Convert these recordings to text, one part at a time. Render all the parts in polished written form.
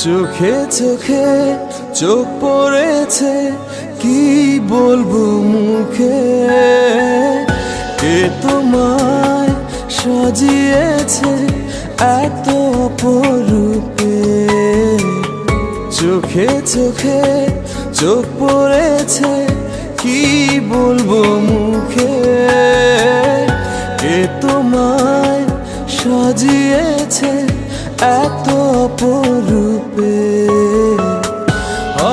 চোখে চোখে চোখ পড়েছে, কি বলবো মুখে। কে তোমায় সাজিয়েছে এত অপরূপে। চোখে চোখে চোখ পড়েছে, কি বলবো মুখে। কে তোমায় সাজিয়েছে এত অপরূপে।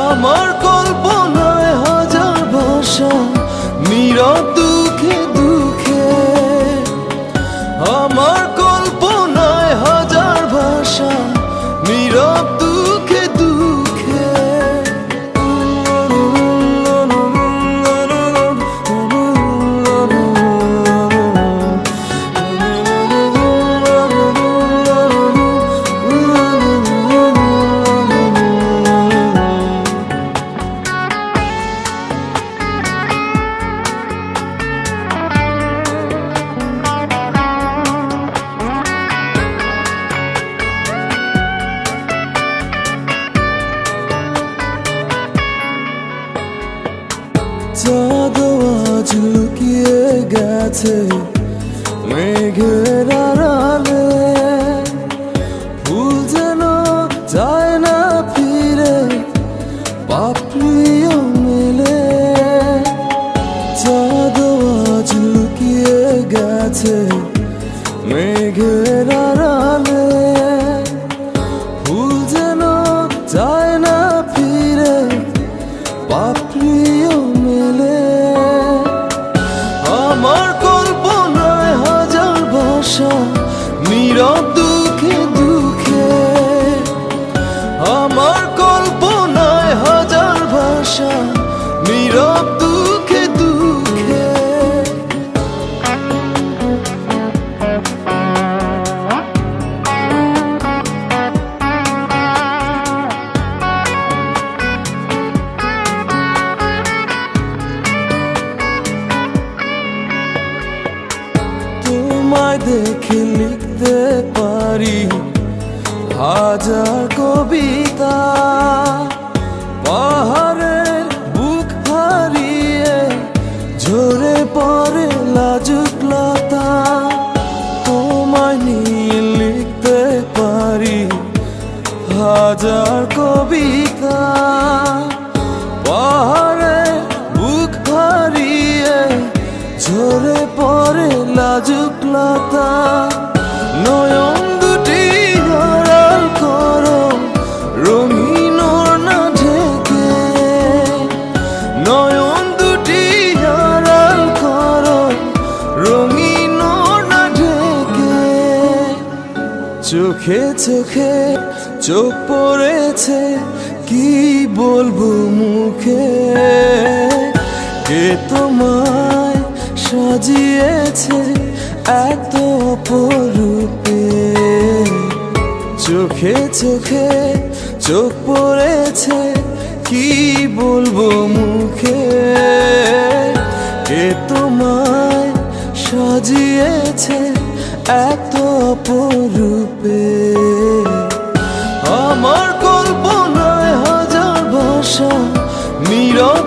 আমার কল্পনায় হাজার ভাষা, নীরব দুঃখে দুঃখে। আমার কল্পনায় হাজার ভাষা, নীরব দুঃখে দুঃখে। চাঁদ আজ লুকিয়ে গেছে মেঘের আড়ালে। ফুল যেন যায় না ফিরে, পাপড়িও মেলে। চাঁদ আজ লুকিয়ে গেছে মেঘের আড়ালে। ফুল যেন যায় না ফিরে, পাপড়িও মেলে। আমার কল্পনায় হাজার ভাষা, নীরব দুঃখে দুঃখে। আমার কল্পনায় হাজার ভাষা, নীরব দুঃখে দুঃখে। তোমায় দেখে লিখতে পারি হাজার কবিতা। পাহাড়ের বুক হারিয়ে ঝরে পড়ে লাজুক লতা। তোমায় নিয়ে লিখতে পারি হাজার কবিতা। পাহাড়ের বুক হারিয়ে ঝরে পড়ে লাজুক লতা। নয়ন দুটি আড়াল করো, রঙিন ওড়না ঢেকে। নয়ন দুটি আড়াল করো, রঙিন ওড়না ঢেকে। চোখে চোখে চোখ পড়েছে, কি বলবো মুখে। কে তোমায় সাজিয়েছে এত অপরূপে। চোখে চোখে চোখ পড়েছে, কি বলবো মুখে। কে তোমায় সাজিয়েছে এত অপরূপে। আমার কল্পনায় হাজার ভাষা, নীরব